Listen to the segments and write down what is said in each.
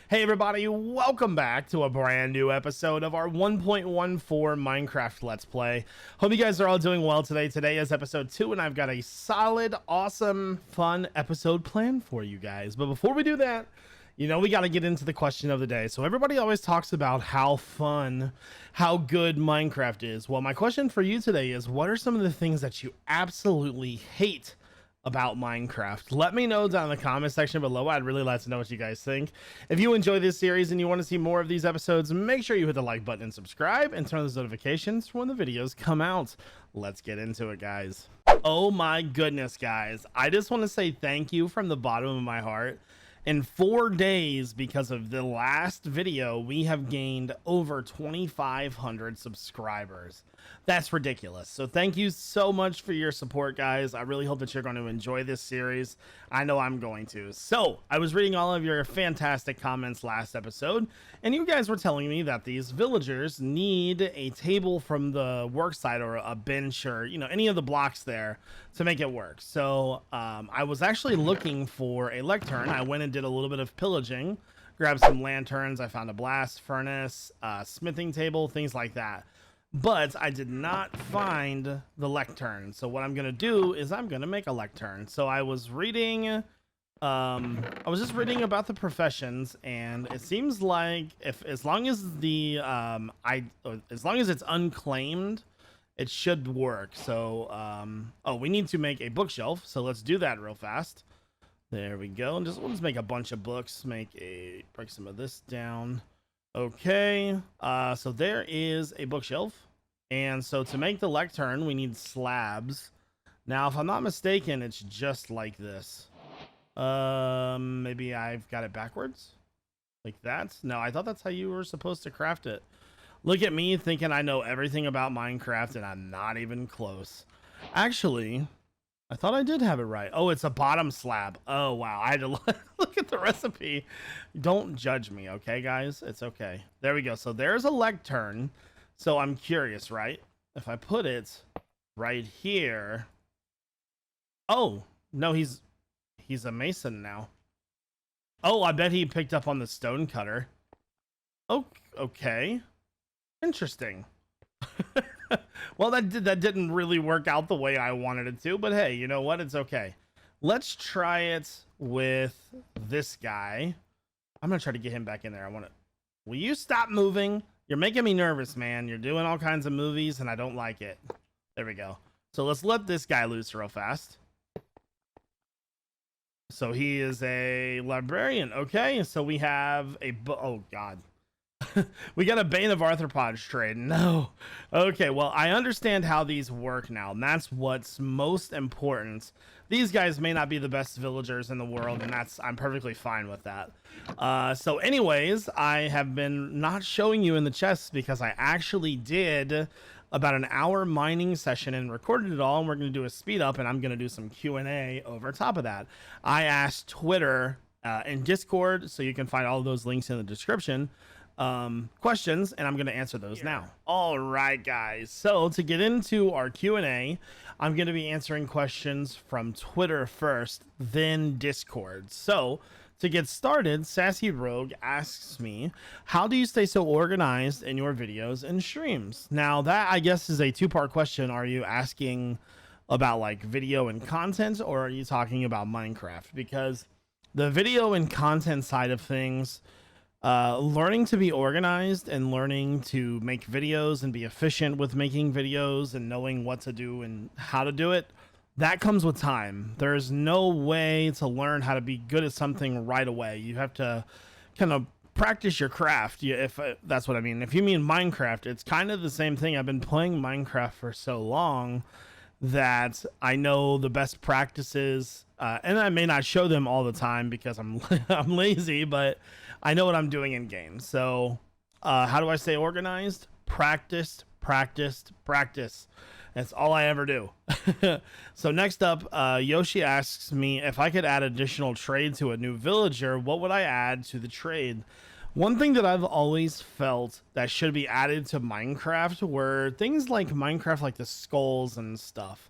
Hey everybody, welcome back to a brand new episode of our 1.14 Minecraft Let's Play. Hope you guys are all doing well today. Today is episode 2 and I've got a solid, awesome, fun episode planned for you guys. But before we do that, you know we got to get into the question of the day. So everybody always talks about how fun, how good Minecraft is. Well, my question for you today is, what are some of the things that you absolutely hate about Minecraft? Let me know down in the comment section below. I'd really like to know what you guys think. If you enjoy this series and you want to see more of these episodes, make sure you hit the like button and subscribe and turn on those notifications for when the videos come out. Let's get into it, guys. Oh my goodness, guys, I just want to say thank you from the bottom of my heart. In 4 days, because of the last video, we have gained over 2,500 subscribers. That's ridiculous. So thank you so much for your support, guys. I really hope that you're going to enjoy this series. I know I'm going to. So I was reading all of your fantastic comments last episode, and you guys were telling me that these villagers need a table from the work site or a bench or, you know, any of the blocks there to make it work. So I was actually looking for a lectern. I went and did a little bit of pillaging, grabbed some lanterns. I found a blast furnace, smithing table, things like that. But I did not find the lectern. So what I'm going to do is I'm going to make a lectern. So I was reading, I was just reading about the professions, and it seems like as long as it's unclaimed, it should work. So, oh, we need to make a bookshelf. So let's do that real fast. There we go. And we'll just make a bunch of books, break some of this down. Okay, so there is a bookshelf, and so to make the lectern we need slabs. Now if I'm not mistaken, it's just like this. Maybe I've got it backwards like that. No, I thought that's how you were supposed to craft it. Look at me thinking I know everything about Minecraft, and I'm not even close. Actually, I thought I did have it right. Oh, it's a bottom slab. Oh, wow. I had to look at the recipe. Don't judge me, okay, guys? It's okay. There we go. So there's a lectern. So I'm curious, right? If I put it right here. Oh, no, he's a mason now. Oh, I bet he picked up on the stone cutter. Oh, okay. Interesting. Well, that didn't really work out the way I wanted it to, but hey, you know what? It's okay. Let's try it with this guy. I'm gonna try to get him back in there. Will you stop moving? You're making me nervous, man. You're doing all kinds of movies and I don't like it. There we go. So let's let this guy loose real fast. So he is a librarian. Okay, so we have oh god. We got a Bane of Arthropods trade. No. Okay, well, I understand how these work now, and that's what's most important. These guys may not be the best villagers in the world, and I'm perfectly fine with that. So anyways, I have been not showing you in the chests because I actually did about an hour mining session and recorded it all, and we're going to do a speed up, and I'm going to do some Q&A over top of that. I asked Twitter and Discord, so you can find all of those links in the description, questions, and I'm going to answer those now. All right, guys, so to get into our Q&A, I'm going to be answering questions from Twitter first, then Discord. So to get started, Sassy Rogue asks me, how do you stay so organized in your videos and streams? Now that, I guess, is a two-part question. Are you asking about like video and content, or are you talking about Minecraft? Because the video and content side of things, learning to be organized and learning to make videos and be efficient with making videos and knowing what to do and how to do it, that comes with time. There's no way to learn how to be good at something right away. You have to kind of practice your craft, if that's what I mean. If you mean Minecraft, it's kind of the same thing. I've been playing Minecraft for so long that I know the best practices, and I may not show them all the time because I'm lazy, but I know what I'm doing in game. So how do I stay organized? Practice. That's all I ever do. So next up, Yoshi asks me if I could add additional trade to a new villager, what would I add to the trade? One thing that I've always felt that should be added to Minecraft were things like Minecraft, like the skulls and stuff.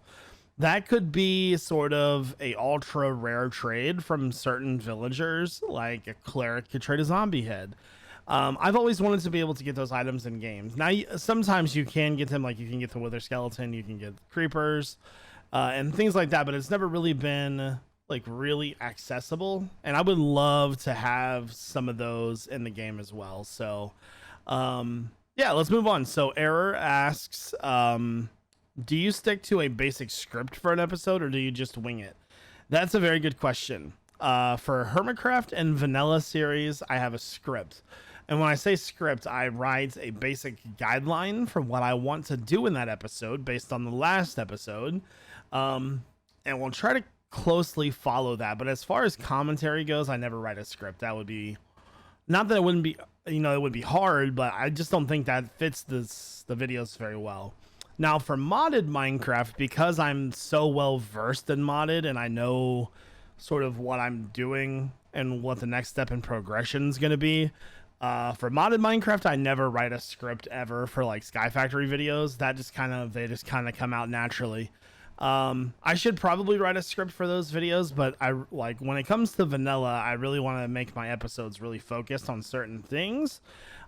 that could be sort of a ultra rare trade from certain villagers, like a cleric could trade a zombie head. I've always wanted to be able to get those items in games. Now, sometimes you can get them, like you can get the wither skeleton, you can get creepers, and things like that, but it's never really been like really accessible. And I would love to have some of those in the game as well. So, yeah, let's move on. So, Error asks, do you stick to a basic script for an episode or do you just wing it? That's a very good question. For Hermitcraft and Vanilla series, I have a script. And when I say script, I write a basic guideline for what I want to do in that episode based on the last episode. And we'll try to closely follow that. But as far as commentary goes, I never write a script. That would be, not that it wouldn't be, it would be hard, but I just don't think that fits the videos very well. Now for modded Minecraft, because I'm so well versed in modded and I know sort of what I'm doing and what the next step in progression is going to be, for modded Minecraft, I never write a script ever for like Sky Factory videos. That just they just kind of come out naturally. I should probably write a script for those videos, but I like when it comes to vanilla, I really want to make my episodes really focused on certain things.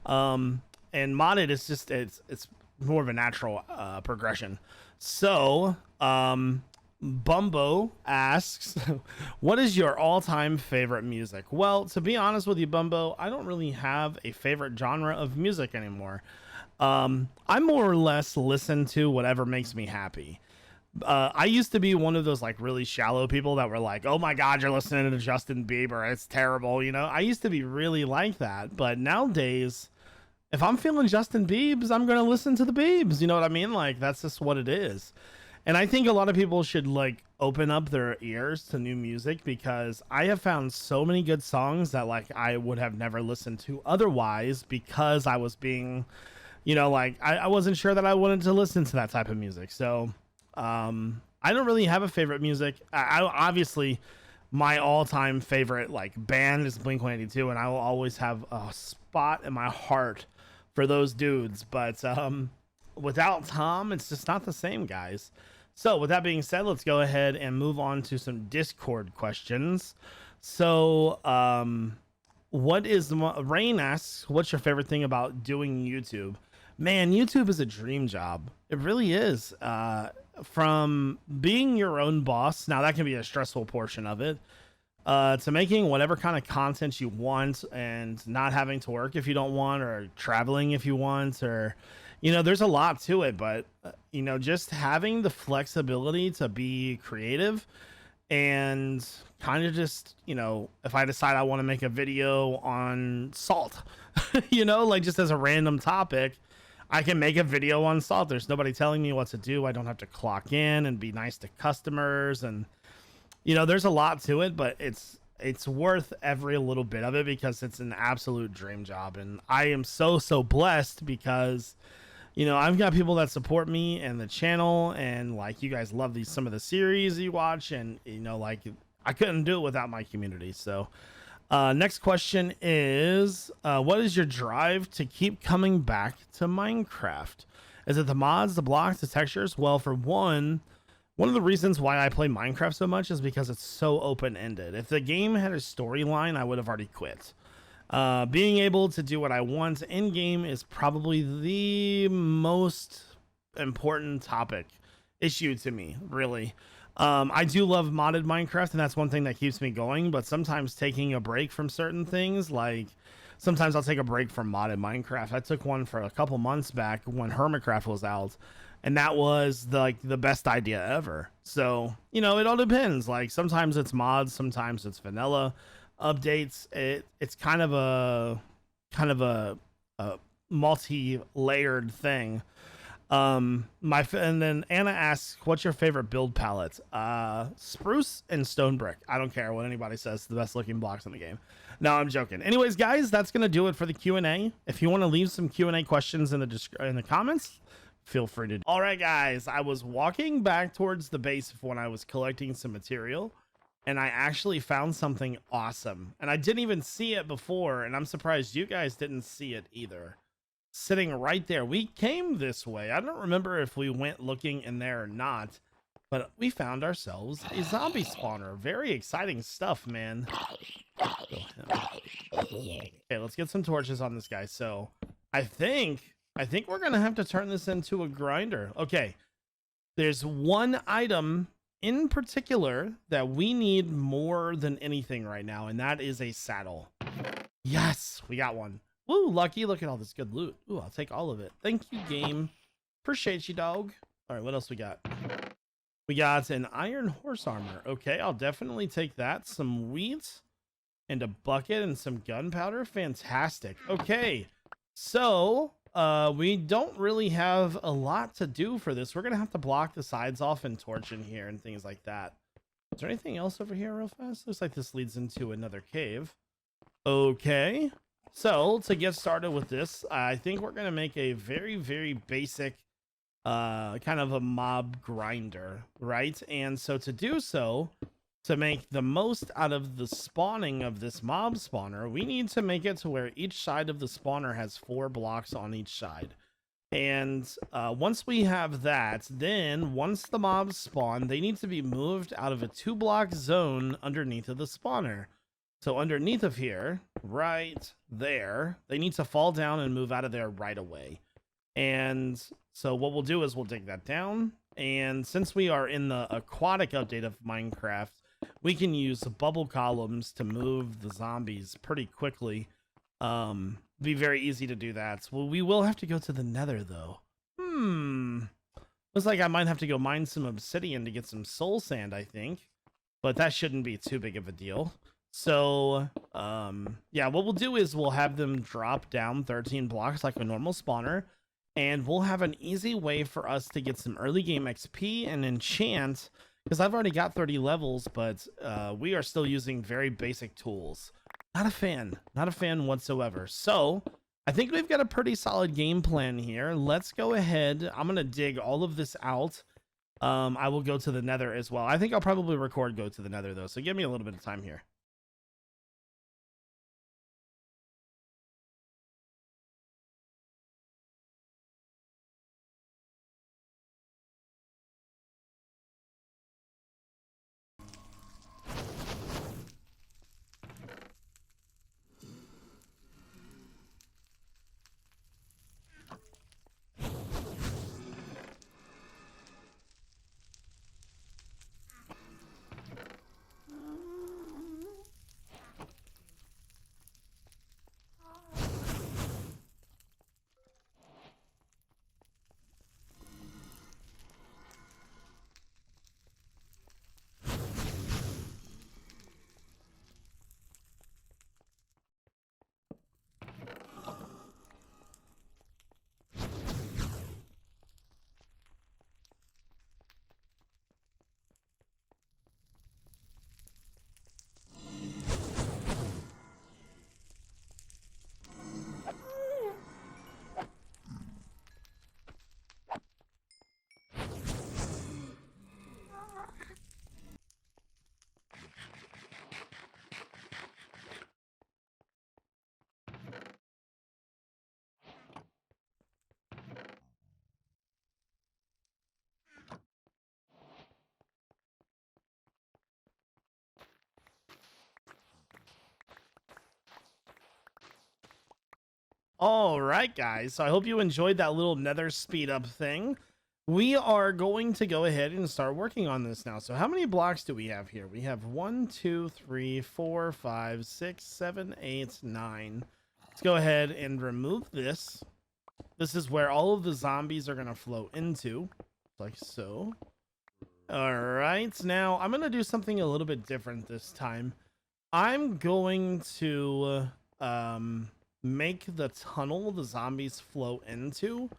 And modded is just, it's more of a natural progression. So, Bumbo asks, what is your all-time favorite music? Well, to be honest with you, Bumbo, I don't really have a favorite genre of music anymore. I more or less listen to whatever makes me happy. I used to be one of those like really shallow people that were like, oh my God, you're listening to Justin Bieber, it's terrible. I used to be really like that, but nowadays, if I'm feeling Justin Biebs, I'm going to listen to the Biebs. You know what I mean? Like, that's just what it is. And I think a lot of people should like open up their ears to new music, because I have found so many good songs that like I would have never listened to otherwise, because I was being, like I wasn't sure that I wanted to listen to that type of music. So I don't really have a favorite music. I obviously my all-time favorite like band is Blink-182, and I will always have a spot in my heart for those dudes. But without Tom, it's just not the same, guys. So with that being said, let's go ahead and move on to some Discord questions. So Rain asks, what's your favorite thing about doing YouTube? Man, YouTube is a dream job. It really is. From being your own boss, now that can be a stressful portion of it, to making whatever kind of content you want and not having to work if you don't want, or traveling if you want, or there's a lot to it. But just having the flexibility to be creative and kind of just if I decide I want to make a video on salt, like just as a random topic, I can make a video on salt. There's nobody telling me what to do. I don't have to clock in and be nice to customers. And, there's a lot to it, but it's worth every little bit of it, because it's an absolute dream job. And I am so blessed, because, I've got people that support me and the channel, and like you guys love some of the series you watch, and, like I couldn't do it without my community. So, next question is, what is your drive to keep coming back to Minecraft? Is it the mods, the blocks, the textures? Well, for one of the reasons why I play Minecraft so much is because it's so open-ended. If the game had a storyline, I would have already quit. Being able to do what I want in game is probably the most important issue to me, really. I do love modded Minecraft, and that's one thing that keeps me going, but sometimes taking a break from certain things, like sometimes I'll take a break from modded Minecraft. I took one for a couple months back when Hermitcraft was out, and that was the best idea ever. So, it all depends. Like sometimes it's mods, sometimes it's vanilla updates. It's kind of a multi-layered thing. And then Anna asks, what's your favorite build palette? Spruce and stone brick. I don't care what anybody says, the best looking blocks in the game. No, I'm joking. Anyways, guys, that's gonna do it for the Q&A. If you want to leave some Q&A questions in the comments, feel free to. All right, guys, I was walking back towards the base when I was collecting some material, and I actually found something awesome, and I didn't even see it before, and I'm surprised you guys didn't see it either. Sitting right there. We came this way. I don't remember if we went looking in there or not, But we found ourselves a zombie spawner. Very exciting stuff, man. Okay, let's get some torches on this guy. So I think we're gonna have to turn this into a grinder. Okay, there's one item in particular that we need more than anything right now, and that is a saddle. Yes, we got one. Woo, lucky. Look at all this good loot. Ooh, I'll take all of it. Thank you, game. Appreciate you, dog. All right, what else we got? We got an iron horse armor. Okay, I'll definitely take that. Some wheat and a bucket and some gunpowder. Fantastic. Okay, so we don't really have a lot to do for this. We're gonna have to block the sides off and torch in here and things like that. Is there anything else over here real fast? Looks like this leads into another cave. Okay, so to get started with this, I think we're gonna make a very basic kind of a mob grinder, right? And so to do so, to make the most out of the spawning of this mob spawner, we need to make it to where each side of the spawner has 4 blocks on each side. And once we have that, then once the mobs spawn, they need to be moved out of a 2-block zone underneath of the spawner. So underneath of here, right there, they need to fall down and move out of there right away. And so what we'll do is we'll dig that down. And since we are in the aquatic update of Minecraft, we can use bubble columns to move the zombies pretty quickly. Be very easy to do that. Well, we will have to go to the nether though. Looks like I might have to go mine some obsidian to get some soul sand, I think. But that shouldn't be too big of a deal. So, yeah, what we'll do is we'll have them drop down 13 blocks like a normal spawner. And we'll have an easy way for us to get some early game XP and enchant, because I've already got 30 levels, but we are still using very basic tools. Not a fan whatsoever. So I think we've got a pretty solid game plan here. Let's go ahead. I'm gonna dig all of this out. I will go to the nether as well. I think I'll probably record go to the nether though, so give me a little bit of time here. All right, guys. So I hope you enjoyed that little nether speed up thing. We are going to go ahead and start working on this now. So how many blocks do we have here? We have 1, 2, 3, 4, 5, 6, 7, 8, 9. Let's go ahead and remove this. This is where all of the zombies are going to flow into, like so. All right. Now I'm going to do something a little bit different this time. I'm going to make the tunnel the zombies flow into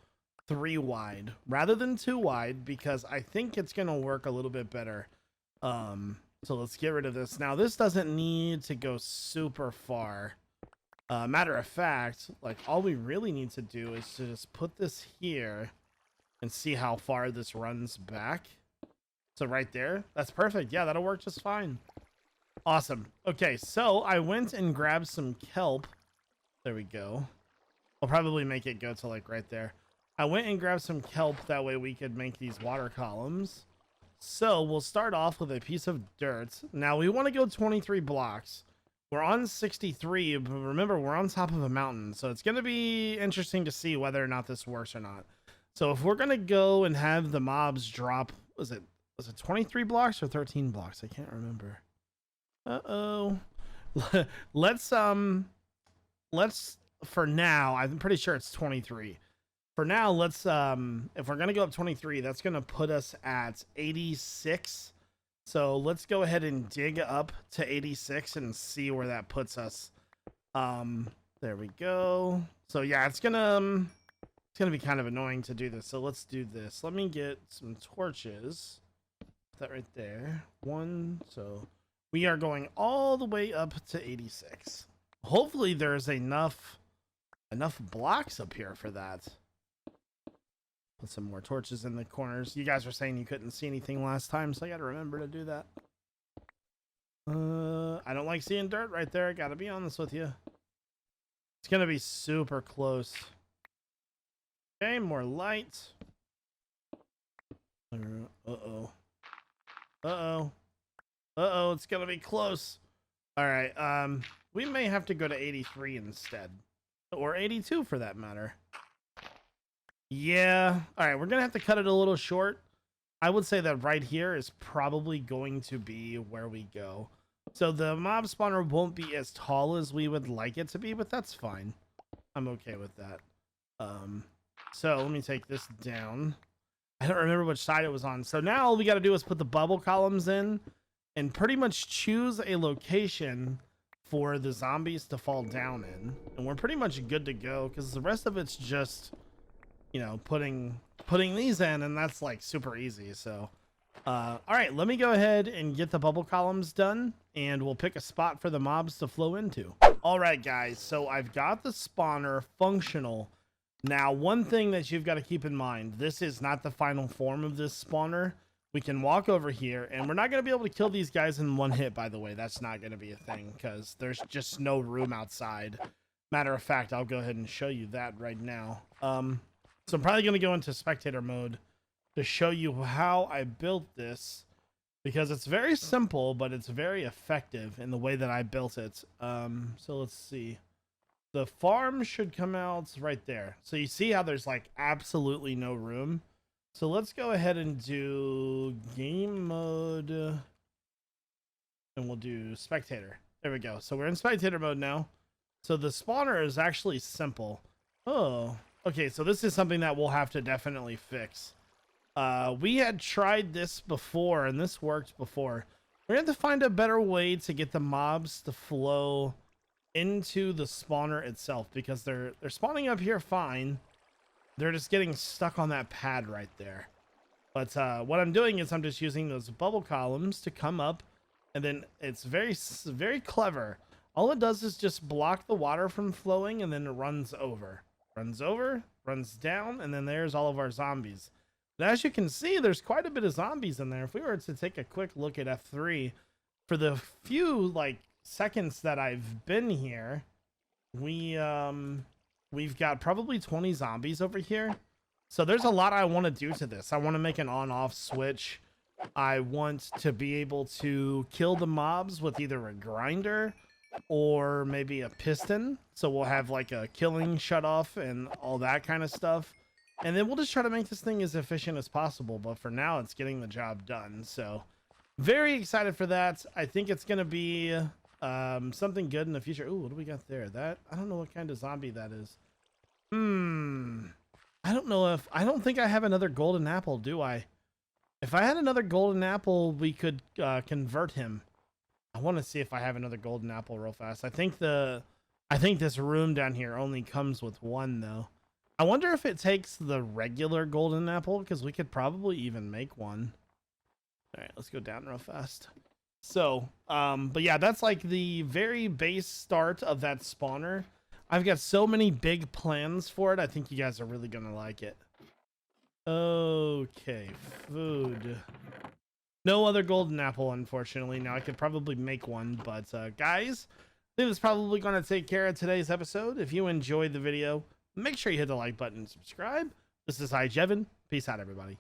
3 wide rather than 2 wide, because I think it's gonna work a little bit better. So let's get rid of this. Now this doesn't need to go super far. Matter of fact, like all we really need to do is to just put this here and see how far this runs back. So right there, that's perfect. Yeah, that'll work just fine. Awesome. Okay, so I went and grabbed some kelp. There we go. I'll probably make it go to like right there. I went and grabbed some kelp, that way we could make these water columns. So we'll start off with a piece of dirt. Now we want to go 23 blocks. We're on 63, but remember we're on top of a mountain, so it's going to be interesting to see whether or not this works or not. So if we're going to go and have the mobs drop, was it 23 blocks or 13 blocks? I can't remember. Uh-oh. let's for now, I'm pretty sure it's 23. For now, let's if we're going to go up 23, that's going to put us at 86. So let's go ahead and dig up to 86 and see where that puts us. There we go. So yeah, it's gonna be kind of annoying to do this. So let's do this. Let me get some torches. Put that right there. One. So we are going all the way up to 86. Hopefully there's enough blocks up here for that. Put some more torches in the corners. You guys were saying you couldn't see anything last time, so I gotta remember to do that. I don't like seeing dirt right there. I gotta be honest with you. It's gonna be super close. Okay, more light. Uh-oh. Uh-oh. Uh-oh, it's gonna be close. Alright, we may have to go to 83 instead. Or 82 for that matter. Yeah. All right, we're going to have to cut it a little short. I would say that right here is probably going to be where we go. So the mob spawner won't be as tall as we would like it to be, but that's fine. I'm okay with that. So let me take this down. I don't remember which side it was on. So now all we got to do is put the bubble columns in and pretty much choose a location for the zombies to fall down in. And we're pretty much good to go because the rest of it's just, you know, putting these in, and that's like super easy. So all right, let me go ahead and get the bubble columns done, and we'll pick a spot for the mobs to flow into. All right guys, so I've got the spawner functional. Now one thing that you've got to keep in mind, this is not the final form of this spawner. We can walk over here, and we're not going to be able to kill these guys in one hit, by the way. That's not going to be a thing because there's just no room outside. Matter of fact, I'll go ahead and show you that right now. So I'm probably going to go into spectator mode to show you how I built this, because it's very simple, but it's very effective in the way that I built it. So let's see. The farm should come out right there. So you see how there's like absolutely no room. So let's go ahead and do game mode, and we'll do spectator. There we go. So we're in spectator mode now. So the spawner is actually simple. Oh. Okay, so this is something that we'll have to definitely fix. We had tried this before, and this worked before. We're going to have to find a better way to get the mobs to flow into the spawner itself, because they're spawning up here fine. They're just getting stuck on that pad right there. But what I'm doing is I'm just using those bubble columns to come up, and then it's very, very clever. All it does is just block the water from flowing, and then it runs over. Runs over, runs down, and then there's all of our zombies. And as you can see, there's quite a bit of zombies in there. If we were to take a quick look at F3, for the few like seconds that I've been here, we've got probably 20 zombies over here. So there's a lot I want to do to this. I want to make an on-off switch. I want to be able to kill the mobs with either a grinder or maybe a piston, so we'll have like a killing shut off and all that kind of stuff, and then we'll just try to make this thing as efficient as possible. But for now, it's getting the job done. So very excited for that. I think it's gonna be something good in the future. Ooh, what do we got there? That, I don't know what kind of zombie that is. I don't think I have another golden apple, do I? If I had another golden apple, we could convert him. I want to see if I have another golden apple real fast. I think this room down here only comes with one though. I wonder if it takes the regular golden apple, because we could probably even make one. All right, let's go down real fast. So, but yeah, that's like the very base start of that spawner. I've got so many big plans for it. I think you guys are really gonna like it. Okay, food. No other golden apple, unfortunately. Now I could probably make one, but guys, I think that's probably going to take care of today's episode. If you enjoyed the video, make sure you hit the like button and subscribe. This is iJevin. Peace out, everybody.